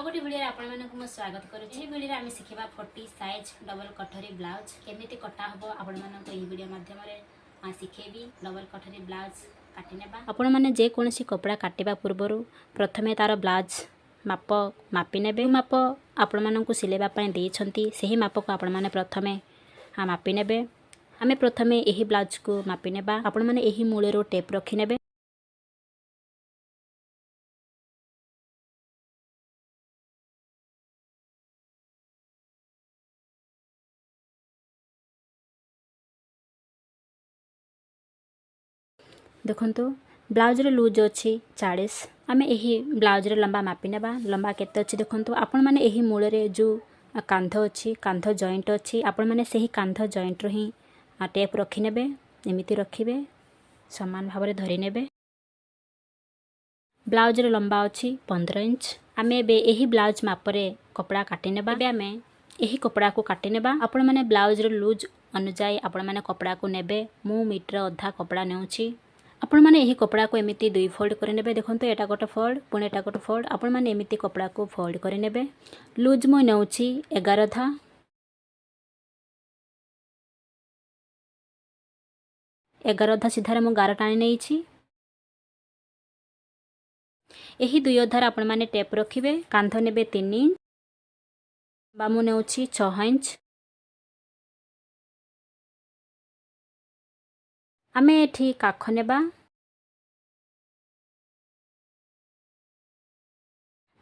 गोटे भिडियो आपको स्वागत करुँची। भिडियो आम शिखा 40 साइज डबल कटोरी ब्लाउज केमी कटा हम आपण भिडियो माध्यम शिखेबी। डबल कटोरी ब्लाउज काटिने आपण मैंने जेकोसी कपड़ा काटिबा पूर्व प्रथमे तार ब्लाउज माप मापी ने माप आपण मानक सिलेबाई देती से माप को आपण मैंने प्रथमे मापी ने आम प्रथमे यही ब्लाउज को मापी ने आपण मैंने यही मूल टेप रखिने। देखंतु ब्लाउज रे लूज अच्छी 40 आम यही ब्लाउज रे लंबा मापी ने लंबा केते अच्छी देखंतु आपण माने यही मूल रे जो कांध अच्छी कांध जॉइंट अच्छी आपण माने सही कांध जॉइंट रो ही टेप रखी नेबे एमिति रखिबे समान भाव में धरी नेबे। ब्लाउज रे लंबा अच्छी 15 इंच आम एबे यही ब्लाउज माप रे कपड़ा काटी नेबा। आम यही कपड़ा को काटी नेबा आपण माने ब्लाउज रे लूज अनुसार आपण माने कपड़ा को नेबे। मु मीटर अधा कपड़ा नेउची आपण माने यही कपड़ा को एमिति दुई फोल्ड कर नेबे। देखंतु एटा गोटे फोल्ड पुणे एटा गोटे फोल्ड आपण माने एमिति कपड़ा को फोल्ड कर नेबे। लूज मु नेउची 11 धा 11 धा सीधारे मु गार टाणी नेइछि। यही दुई अधार आपण माने टेप रखिबे। कांध नेबे 3 इंच बामु नेउछि 6 इंच आमे एठी काख नेबा।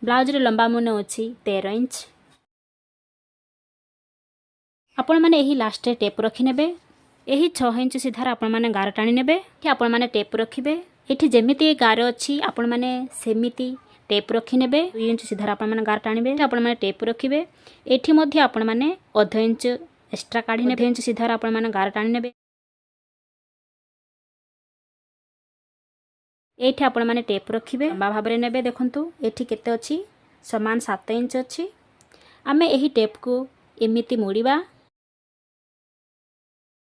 ब्लाउज रे लंबा मु नेउछि 13 इंच आपण माने यही लास्ट रे टेप रखि नेबे। यही 6 इंच सीधार आपण माने गार टाणी नेबे। कि आपण माने टेप रखिबे एठी जेमिति गार अछि आपण माने सेमिति टेप रखि नेबे। 2 इंच सीधार आपण माने गार टाणीबे आपण माने टेप रखिबे। एठी मध्ये आपण माने आधा इंच एक्स्ट्रा काढी नेबे। 2 इंच सीधार आपण माने गार टाणी नेबे। एठी आपण माने टेप रखिबे लंबा भाव में नेबे। देखंतु एठी केते अछि समान 7 इंच अछि। आमे एही टेप को एमिति मोड़ीबा।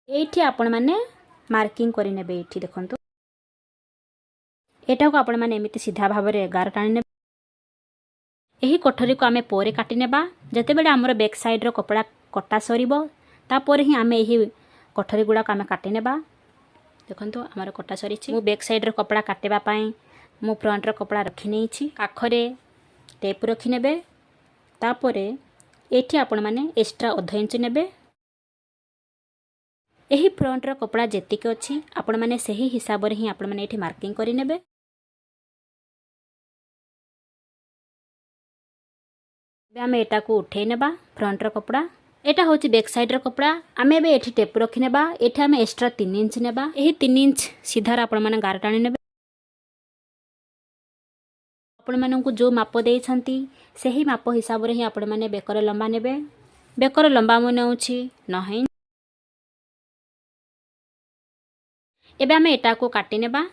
एठी आपण माने मार्किंग करि नेबे। एठी देखंतु एटा को आपण माने एमिति सीधा भाव में गार टाणी नेबे। एही कोठरी को आमे पोरे काटी नेबा। जते बेले हमर बैक साइड रो कपड़ा कटा सरीबो ता पोरे ही आमे एही कोठरी गुडा को आमे काटी नेबा। देखंतु हमारे कटा सरी मु बैक साइड रो कपड़ा काटेबा पाई मु फ्रंट रो कपड़ा रखी नेछि। काखरे टेप रखी नेबे। तापरे एठी आपण माने एक्स्ट्रा आधा इंच नेबे। एही फ्रंट रो कपड़ा जेतिक अछि आपण माने सही हिसाब रे ही आपण माने एठी मार्किंग करि नेबे। आमे एटा को उठे नेबा फ्रंट रो कपड़ा। एटा होची बैक साइड रो कपड़ा आमे बे एठी टेप रखि नेबा। एठी आमे एक्स्ट्रा 3 इंच नेबा। एही 3 इंच सीधार आपण माने गार टाणी नेबे। आपण माननकु जो माप देइ छंती सही माप हिसाब रे ही आपण माने बेकर लंबा नेबे। बेकर लंबा मु नेउछि 9 इंच। एबे आमे एटा को काटी नेबा।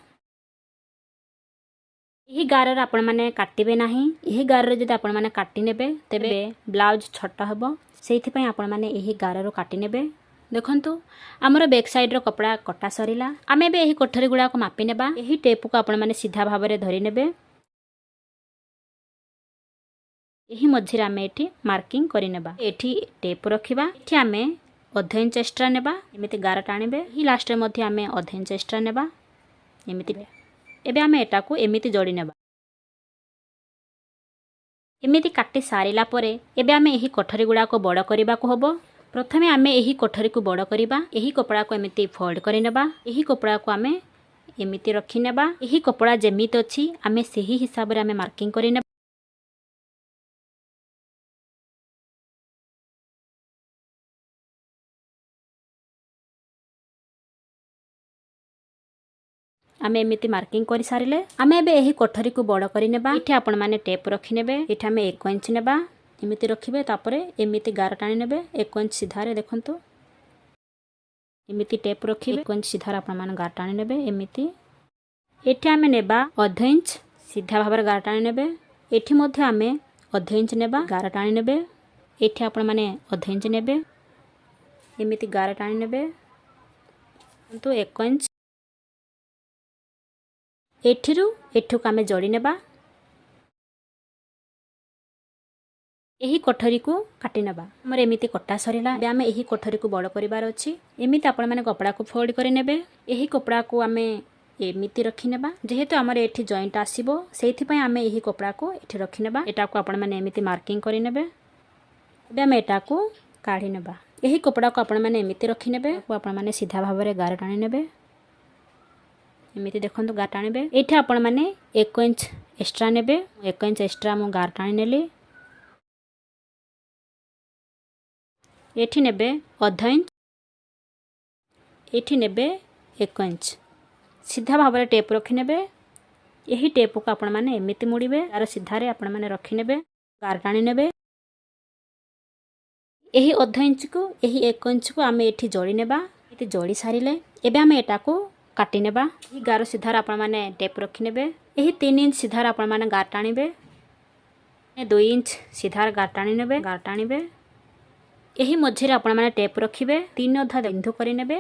यही गार रे आपण माने काटिबे नाही। यही गार रे जदि आपण माने काटी नेबे तेबे ब्लाउज छोटा हबो। सेइथि पई आपण माने यही गार रो काटी नेबे। देखंतु हमर बैक साइड रो कपड़ा कटा सरीला। आमे बे यही कोठरी गुडा को मापी नेबा। यही टेप को आपण माने सीधा भाव में धरी नेबे। यही मझी रे आमे एठी मार्किंग करि नेबा। एठी टेप रखिबा। एठी आमे आधा इंच एक्स्ट्रा नेबा। एमिति गार टाणीबे। यही लास्ट रे मध्ये आमे आधा इंच एक्स्ट्रा नेबा एमिति। एबे आमे एटा को एमिति जोड़ी नेबा। एमिति काटी सारिला परे एबे आमे एही कोठरी गुडा को बड़ करिबा को हबो। प्रथमे आमे एही कोठरी को बड़ करिबा। एही कपड़ा को एमिति फोल्ड करि नेबा। एही कपड़ा को आमे एमिति रखि नेबा। एही कपड़ा जेमिति अछि आमे सही हिसाब रे आमे मार्किंग करि नेबा। आमे एमिति मार्किंग करि सारिले आमे एबे एही कोठरी को बड़ करि नेबा। एठी आपण माने टेप रखि नेबे। एठी आमे 1 इंच नेबा एमिति रखिबे। तापरे एमिति गार टाणी नेबे 1 इंच सीधारे। देखंतु एमिति टेप रखिबे 1 इंच सीधारे आपण माने गार टाणी नेबे एमिति। एठी आमे नेबा आधा इंच सीधा भाबर गार टाणी नेबे। एठी मध्ये आमे आधा इंच नेबा गार टाणी नेबे। एठी आपण माने आधा इंच नेबे एमिति गार टाणी नेबे। तो 1 इंच एठिरु एठुक आमे जोड़ी नेबा। ଏହି କୋଠରୀକୁ କାଟି ନେବା। ଆମର ଏମିତି କଟା ସରିଲା। ଏବେ ଆମେ ଏହି କୋଠରୀକୁ ବଡ଼ କରିବାର ଅଛି। ଏମିତି ଆପଣମାନେ କପଡ଼ାକୁ ଫୋଲ୍ଡ କରି ନେବେ। ଏହି କପଡ଼ାକୁ ଆମେ ଏମିତି ରଖିନେବା। ଯେହେତୁ ଆମର ଏଠି ଜଏଣ୍ଟ ଆସିବ ସେଇଥିପାଇଁ ଆମେ ଏହି କପଡ଼ାକୁ ଏଠି ରଖିନେବା। ଏଟାକୁ ଆପଣମାନେ ଏମିତି ମାର୍କିଂ କରିନେବେ। ଏବେ ଆମେ ଏଟାକୁ କାଢ଼ି ନେବା। ଏହି କପଡ଼ାକୁ ଆପଣମାନେ ଏମିତି ରଖିନେବେ। ଆପଣମାନେ ସିଧା ଭାବରେ ଗାର ଟାଣି ନେବେ। ଏମିତି ଦେଖନ୍ତୁ ଗାର ଟାଣିବେ। ଏଇଠି ଆପଣମାନେ 1 ଇଞ୍ଚ ଏକ୍ସଟ୍ରା ନେବେ। 1 ଇଞ୍ଚ ଏକ୍ସଟ୍ରା ମୁଁ ଗାର ଟାଣି ନେଲି। ଏଠି ନେବେ 1/2 ଇଞ୍ଚ। ଏଠି ନେବେ 1 ଇଞ୍ଚ। ସିଧା ଭାବରେ ଟେପ୍ ରଖିନେବେ। ଏହି ଟେପ୍କୁ ଆପଣମାନେ ଏମିତି ମୋଡ଼ିବେ। ତାର ସିଧାରେ ଆପଣମାନେ ରଖିନେବେ। ଗାର ଟାଣି ନେବେ। ଏହି 1/2 ଇଞ୍ଚକୁ ଏହି 1 ଇଞ୍ଚକୁ ଆମେ ଏଠି ଯୋଡ଼ି ନେବା। ଏଠି ଯୋଡ଼ି ସାରିଲେ ଏବେ ଆମେ ଏଟାକୁ କାଟି ନେବା। ଏହି ଗାର ସିଧାରେ ଆପଣମାନେ ଟେପ୍ ରଖିନେବେ। ଏହି 3 ଇଞ୍ଚ ସିଧାରେ ଆପଣମାନେ ଗାର ଟାଣିବେ। 2 ଇଞ୍ଚ ସିଧାରେ ଗାର ଟାଣି ନେବେ। ଗାର ଟାଣିବେ। ଏହି ମଝିରେ ଆପଣମାନେ ଟେପ୍ ରଖିବେ। 3 ଅଧା ବିନ୍ଦୁ କରିନେବେ।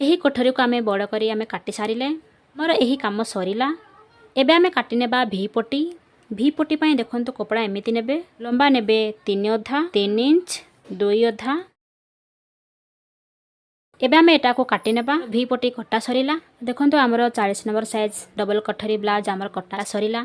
ଏହି କୋଠରୀକୁ ଆମେ ବଡ଼ କରି ଆମେ କାଟି ସାରିଲେ ମୋର ଏହି କାମ ସରିଲା। ଏବେ ଆମେ କାଟି ନେବା ଭି ପଟି। ଭି ପଟି ପାଇଁ ଦେଖନ୍ତୁ କପଡ଼ା ଏମିତି ନେବେ। ଲମ୍ବା ନେବେ 3 ଅଧା, 3 ଇଞ୍ଚ, 2 ଅଧା। ଏବେ ଆମେ ଏଟାକୁ କାଟି ନେବା। ଭି ପଟି କଟା ସରିଲା। ଦେଖନ୍ତୁ ଆମର 40 ନମ୍ବର ସାଇଜ ଡବଲ କୋଠରୀ ବ୍ଲାଉଜ ଆମର କଟା ସରିଲା।